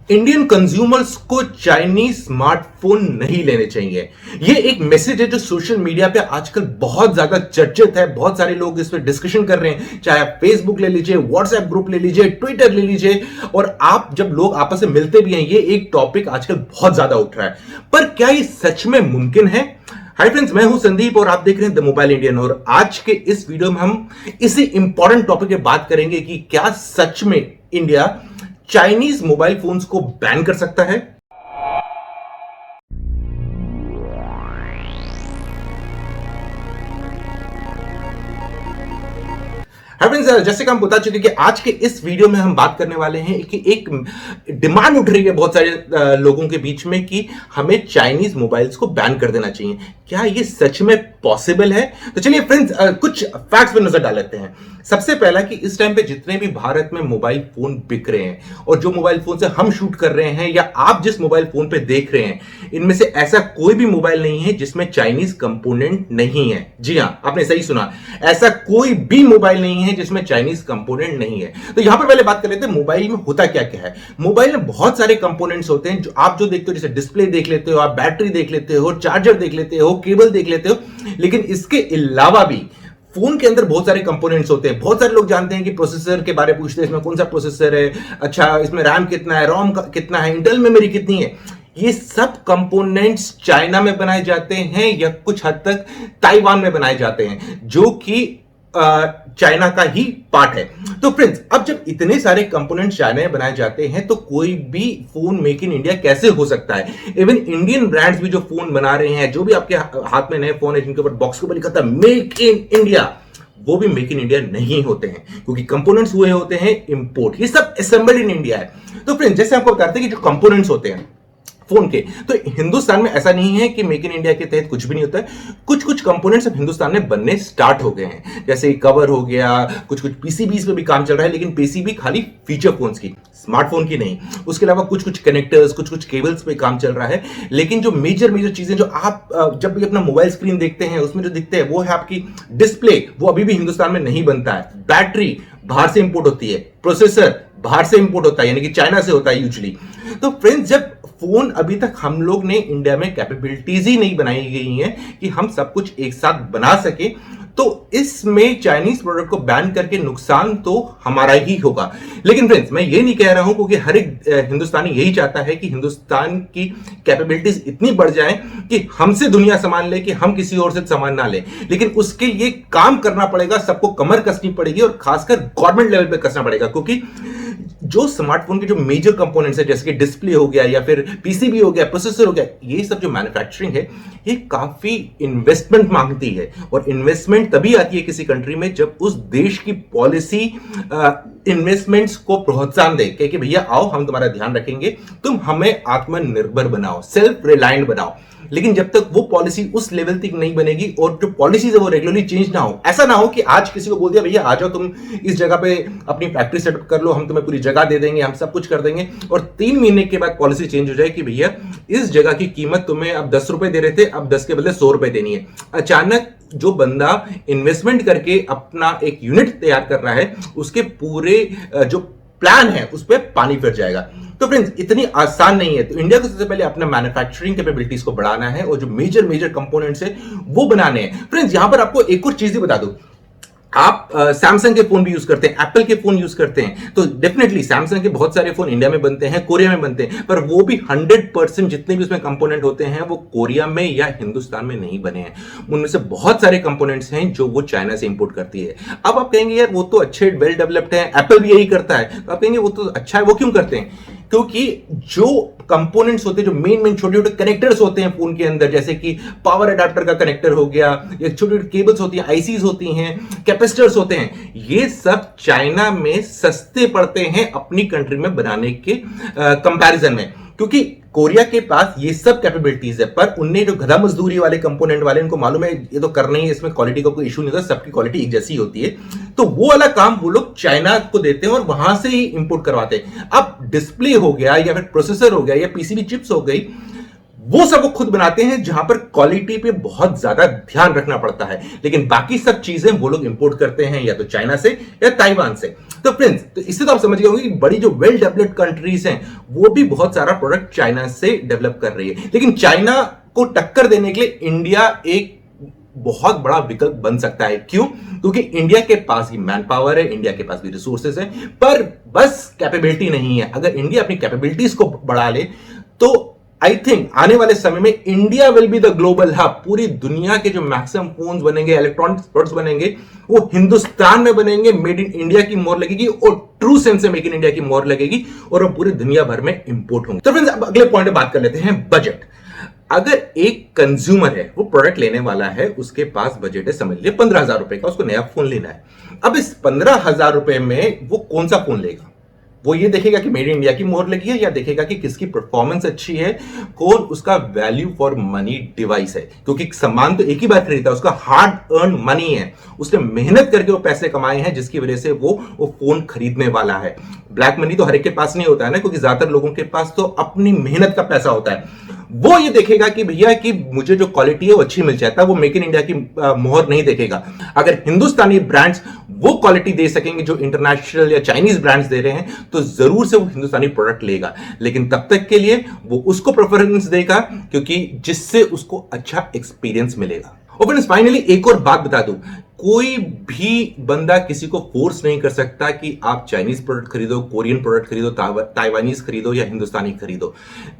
Indian consumers को Chinese smartphone नहीं लेने चाहिए। ये एक मैसेज है जो सोशल मीडिया पे आजकल बहुत ज्यादा चर्चित है। बहुत सारे लोग इस पे डिस्कशन कर रहे हैं, चाहे आप फेसबुक ले लीजिए, व्हाट्सएप ग्रुप ले लीजिए, ट्विटर ले लीजिए, और आप जब लोग आपस में मिलते भी हैं, ये एक टॉपिक आजकल बहुत ज्यादा उठ रहा है। पर क्या ये सच में मुमकिन है? हाय फ्रेंड्स, मैं हूं संदीप और आप देख रहे हैं द मोबाइल इंडियन। और आज के इस वीडियो में हम इसी इंपॉर्टेंट टॉपिक पे बात करेंगे कि क्या सच में इंडिया चाइनीज मोबाइल फोन्स को बैन कर सकता है। फ्रेंड्स, जैसे कि हम बता चुके कि आज के इस वीडियो में हम बात करने वाले हैं कि एक डिमांड उठ रही है बहुत सारे लोगों के बीच में कि हमें चाइनीज मोबाइल्स को बैन कर देना चाहिए। क्या ये सच में पॉसिबल है? तो चलिए फ्रेंड्स, कुछ फैक्ट्स पर नजर डाल लेते हैं। सबसे पहला कि इस टाइम पे जितने भी भारत में मोबाइल फोन बिक रहे हैं और जो मोबाइल फोन से हम शूट कर रहे हैं या आप जिस मोबाइल फोन पे देख रहे हैं, इनमें से ऐसा कोई भी मोबाइल नहीं है जिसमें चाइनीज कंपोनेंट नहीं है। जी हां, आपने सही सुना, ऐसा कोई भी मोबाइल नहीं है जिसमें चाइनीज कंपोनेंट नहीं है। तो यहां पर पहले बात कर लेते हैं मोबाइल में होता क्या क्या है। मोबाइल में बहुत सारे कंपोनेंट्स होते हैं जो आप देखते हो, जैसे डिस्प्ले देख लेते हो, आप बैटरी देख लेते हो, चार्जर देख लेते हो, केबल देख लेते हो। लेकिन इसके अलावा भी फोन के अंदर बहुत सारे कंपोनेंट्स होते हैं। बहुत सारे लोग जानते हैं कि प्रोसेसर के बारे में पूछते हैं, इसमें कौन सा प्रोसेसर है, अच्छा इसमें रैम कितना है, रोम कितना है, इंटरनल मेमोरी कितनी है। ये सब कंपोनेंट्स चाइना में बनाए जाते हैं या कुछ हद तक ताइवान में बनाए जाते हैं, जो कि चाइना का ही पार्ट है। तो फ्रेंड्स, अब जब इतने सारे कंपोनेंट्स चाइना में बनाए जाते हैं तो कोई भी फोन मेक इन इंडिया कैसे हो सकता है? इवन इंडियन ब्रांड्स भी जो फोन बना रहे हैं, जो भी आपके हाथ में नए फोन है जिनके ऊपर बॉक्स के ऊपर लिखा था मेक इन इंडिया, वो भी मेक इन इंडिया नहीं होते हैं, क्योंकि कंपोनेंट्स हुए होते हैं इंपोर्ट। ये सब असेंबल्ड इन इंडिया है। तो फ्रेंड्स, जैसे आपको बताते हैं कि जो कंपोनेंट्स होते हैं फोन के, तो हिंदुस्तान में ऐसा नहीं है कि मेक इन इंडिया के तहत कुछ भी नहीं होता है। कुछ कुछ कंपोनेंट्स अब हिंदुस्तान में बनने स्टार्ट हो गए हैं, जैसे कवर हो गया, कुछ कुछ पीसीबीज पे भी काम चल रहा है, लेकिन पीसीबी खाली फीचर फोन्स की, स्मार्टफोन की नहीं। उसके अलावा कुछ कुछ कनेक्टर्स, कुछ कुछ केबल्स पे काम चल रहा है। लेकिन जो मेजर मेजर चीजें जो आप जब भी अपना मोबाइल स्क्रीन देखते हैं उसमें जो दिखते हैं वो है आपकी डिस्प्ले, वो अभी भी हिंदुस्तान में नहीं बनता है। बैटरी बाहर से इंपोर्ट होती है, प्रोसेसर बाहर से इंपोर्ट होता है, यानी कि चाइना से होता है यूजुअली। तो फ्रेंड्स, जब फोन अभी तक हम लोग ने इंडिया में कैपेबिलिटीज ही नहीं बनाई गई हैं कि हम सब कुछ एक साथ बना सके, तो इसमें चाइनीज प्रोडक्ट को बैन करके नुकसान तो हमारा ही होगा। लेकिन फ्रेंड्स, मैं ये नहीं कह रहा हूं, क्योंकि हर एक हिंदुस्तानी यही चाहता है कि हिंदुस्तान की कैपेबिलिटीज इतनी बढ़ जाए कि हमसे दुनिया सामान ले, कि हम किसी और से सामान ना ले। लेकिन उसके लिए काम करना पड़ेगा, सबको कमर कसनी पड़ेगी और खासकर गवर्नमेंट लेवल पे कसना पड़ेगा, क्योंकि जो स्मार्टफोन के जो मेजर कंपोनेंट्स है, जैसे कि डिस्प्ले हो गया या फिर पीसीबी हो गया, प्रोसेसर हो गया, ये सब जो मैन्युफैक्चरिंग है, ये काफी इन्वेस्टमेंट मांगती है। और इन्वेस्टमेंट तभी आती है किसी कंट्री में जब उस देश की पॉलिसी इन्वेस्टमेंट्स को प्रोत्साहन दे कि भैया आओ, हम तुम्हारा ध्यान रखेंगे, तुम हमें आत्मनिर्भर बनाओ, सेल्फ रिलायंट बनाओ। लेकिन जब तक वो पॉलिसी उस लेवल तक नहीं बनेगी और जो पॉलिसीज है वो रेगुलरली चेंज ना हो, ऐसा ना हो कि आज किसी को बोल दिया भैया आ जाओ, तुम इस जगह पे अपनी फैक्ट्री सेटअप कर लो, हम तुम्हें पूरी जगह दे देंगे, हम सब कुछ कर देंगे, और 3 महीने के बाद पॉलिसी चेंज हो जाए कि भैया इस जगह की कीमत तुम्हें अब 10 रुपए दे रहे थे, अब 10 के बदले 100 रुपए देनी है। अचानक जो बंदा इन्वेस्टमेंट करके अपना एक यूनिट तैयार कर रहा है, उसके पूरे जो प्लान है उस पर पानी फिर जाएगा। तो फ्रेंड्स, इतनी आसान नहीं है। तो इंडिया को सबसे पहले अपना मैन्युफैक्चरिंग कैपेबिलिटीज को बढ़ाना है और जो मेजर मेजर कंपोनेंट्स है वो बनाने हैं। फ्रेंड्स, यहां पर आपको एक और चीज भी बता दूं, आप सैमसंग के फोन भी यूज करते हैं, एप्पल के फोन यूज करते हैं, तो डेफिनेटली सैमसंग के बहुत सारे फोन इंडिया में बनते हैं, कोरिया में बनते हैं, पर वो भी 100% जितने भी उसमें कंपोनेंट होते हैं वो कोरिया में या हिंदुस्तान में नहीं बने हैं। उनमें से बहुत सारे कंपोनेंट्स हैं जो वो चाइना से इंपोर्ट करती है। अब आप कहेंगे यार वो तो अच्छे वेल डेवलप्ड है, एप्पल भी यही करता है, तो आप कहेंगे वो तो अच्छा है, वो क्यों करते हैं? क्योंकि जो कंपोनेंट्स होते हैं, जो मेन छोटे छोटे कनेक्टर्स होते हैं फोन के अंदर, जैसे कि पावर अडाप्टर का कनेक्टर हो गया, या छोटी छोटी केबल्स होती हैं, आईसीज होती हैं, कैपेसिटर्स होते हैं, ये सब चाइना में सस्ते पड़ते हैं अपनी कंट्री में बनाने के कंपैरिजन में, क्योंकि कोरिया के पास ये सब कैपेबिलिटीज है। पर उनने जो गधा मजदूरी वाले कंपोनेंट वाले, उनको मालूम है ये तो करना ही है, इसमें क्वालिटी का कोई इशू नहीं होता, सबकी क्वालिटी एक जैसी होती है, तो वो वाला काम वो लोग चाइना को देते हैं और वहां से ही इंपोर्ट करवाते हैं। अब डिस्प्ले हो गया या फिर प्रोसेसर हो गया या पीसीबी चिप्स हो गई, वो सब वो खुद बनाते हैं, जहां पर क्वालिटी पे बहुत ज्यादा ध्यान रखना पड़ता है, लेकिन बाकी सब चीजें वो लोग इंपोर्ट करते हैं या तो चाइना से या ताइवान से। तो फ्रेंड्स, तो इससे तो आप समझ गए होंगे कि बड़ी जो वेल डेवलप्ड कंट्रीज हैं वो भी बहुत सारा प्रोडक्ट चाइना से डेवलप कर रही है, लेकिन चाइना को टक्कर देने के लिए इंडिया एक बहुत बड़ा विकल्प बन सकता है। क्यों? क्योंकि इंडिया के पास ही मैन पावर है, इंडिया के पास भी रिसोर्सेज है, पर बस कैपेबिलिटी नहीं है। अगर इंडिया अपनी कैपेबिलिटीज को बढ़ा ले तो आई थिंक आने वाले समय में India will be the global hub. पूरी दुनिया के जो मैक्सिमम फोन्स बनेंगे, इलेक्ट्रॉनिक्स प्रोडक्ट्स बनेंगे, वो हिंदुस्तान में बनेंगे, मेड इन इंडिया की मोहर लगेगी और ट्रू सेंस से मेक इन इंडिया की मोहर लगेगी और वो पूरी दुनिया भर में इंपोर्ट होंगे। तो फ्रेंड्स, अब अगले पॉइंट पे बात कर लेते हैं, बजट। अगर एक कंज्यूमर है, वो प्रोडक्ट लेने वाला है, उसके पास बजट है समझ लीजिए 15,000 रुपए का, उसको नया फोन लेना है। अब इस 15,000 रुपए में वो कौन सा फोन लेगा? वो ये देखेगा कि मेड इन इंडिया की मोहर लगी है या देखेगा कि किसकी परफॉर्मेंस अच्छी है, कौन उसका वैल्यू फॉर मनी डिवाइस है? क्योंकि सामान तो एक ही बार खरीदा, उसका हार्ड अर्न मनी है, उसने मेहनत करके वो पैसे कमाए हैं जिसकी वजह से वो फोन खरीदने वाला है। ब्लैक मनी तो हर एक के पास नहीं होता है ना, क्योंकि ज्यादातर लोगों के पास तो अपनी मेहनत का पैसा होता है। वो ये देखेगा कि भैया कि मुझे जो क्वालिटी है वो अच्छी मिल जाता है, वो मेक इन इंडिया की मोहर नहीं देखेगा। अगर हिंदुस्तानी ब्रांड्स वो क्वालिटी दे सकेंगे जो इंटरनेशनल या चाइनीज ब्रांड्स दे रहे हैं, तो जरूर से वो हिंदुस्तानी प्रोडक्ट लेगा, लेकिन तब तक के लिए वो उसको प्रेफरेंस देगा क्योंकि जिससे उसको अच्छा एक्सपीरियंस मिलेगा। और फ्रेंड्स, फाइनली एक और बात बता दूं, कोई भी बंदा किसी को फोर्स नहीं कर सकता कि आप चाइनीज प्रोडक्ट खरीदो, कोरियन प्रोडक्ट खरीदो, ताइवानीज खरीदो या हिंदुस्तानी खरीदो।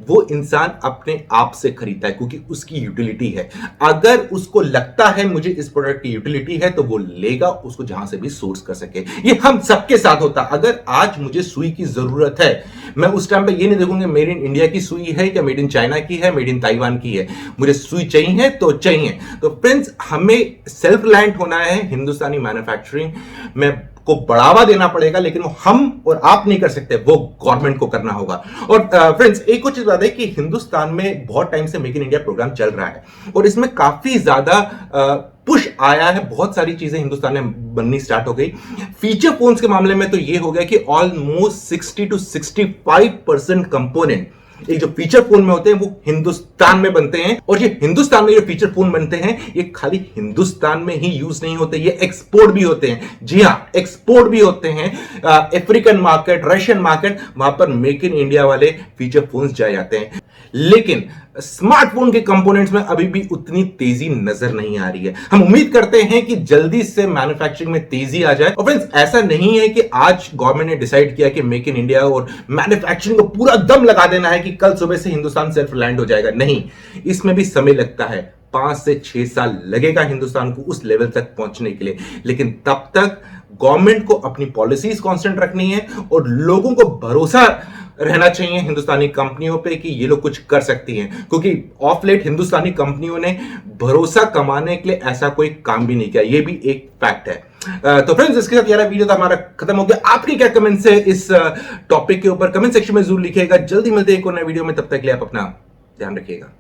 वो इंसान अपने आप से खरीदता है क्योंकि उसकी यूटिलिटी है। अगर उसको लगता है मुझे इस प्रोडक्ट की यूटिलिटी है तो वो लेगा, उसको जहां से भी सोर्स कर सके। ये हम सबके साथ होता। अगर आज मुझे सुई की जरूरत है, मैं उस टाइम पे ये नहीं देखूंगा मेड इन इंडिया की सुई है या मेड इन चाइना की है, मेड इन ताइवान की है। मुझे सुई चाहिए तो चाहिए। तो फ्रेंड्स, हमें सेल्फ रिलायंट होना है, हिंदुस्तानी मैन्युफैक्चरिंग में को बढ़ावा देना पड़ेगा, लेकिन वो हम और आप नहीं कर सकते, वो गवर्नमेंट को करना होगा। और फ्रेंड्स, एक और चीज बता दें कि हिंदुस्तान में बहुत टाइम से मेक इन इंडिया प्रोग्राम चल रहा है और इसमें काफी ज्यादा पुश आया है, बहुत सारी चीजें हिंदुस्तान में बननी स्टार्ट हो गई। फीचर फोन्स के मामले में तो ये हो गया कि ऑलमोस्ट 60 to 65% कंपोनेंट एक जो फीचर फोन में होते हैं वो हिंदुस्तान में बनते हैं। और ये हिंदुस्तान में जो फीचर फोन बनते हैं ये खाली हिंदुस्तान में ही यूज नहीं होते, ये एक्सपोर्ट भी होते हैं। जी हां, एक्सपोर्ट भी होते हैं। अफ्रीकन मार्केट, रशियन मार्केट, वहां पर मेक इन इंडिया वाले फीचर फोन्स जाए जाते हैं। लेकिन स्मार्टफोन के कंपोनेंट्स में अभी भी उतनी तेजी नजर नहीं आ रही है। हम उम्मीद करते हैं कि जल्दी से मैन्युफैक्चरिंग में तेजी आ जाए। और फ्रेंड्स, ऐसा नहीं है कि आज गवर्नमेंट ने डिसाइड किया कि मेक इन इंडिया और मैन्युफैक्चरिंग को पूरा दम लगा देना है कि कल सुबह से हिंदुस्तान सेल्फ रिलायंट हो जाएगा। नहीं, इसमें भी समय लगता है। 5 से 6 साल लगेगा हिंदुस्तान को उस लेवल तक पहुंचने के लिए, लेकिन तब तक गवर्नमेंट को अपनी पॉलिसीज कांस्टेंट रखनी है और लोगों को भरोसा रहना चाहिए हिंदुस्तानी कंपनियों पे कि ये लोग कुछ कर सकती हैं, क्योंकि ऑफ लेट हिंदुस्तानी कंपनियों ने भरोसा कमाने के लिए ऐसा कोई काम भी नहीं किया। ये भी एक फैक्ट है। तो फ्रेंड्स, इसके साथ ये वीडियो तो हमारा खत्म हो गया। आपके क्या कमेंट्स है इस टॉपिक के ऊपर? कमेंट सेक्शन में जरूर लिखिएगा। जल्दी मिलते हैं एक और नए वीडियो में, तब तक के लिए आप अपना ध्यान रखिएगा।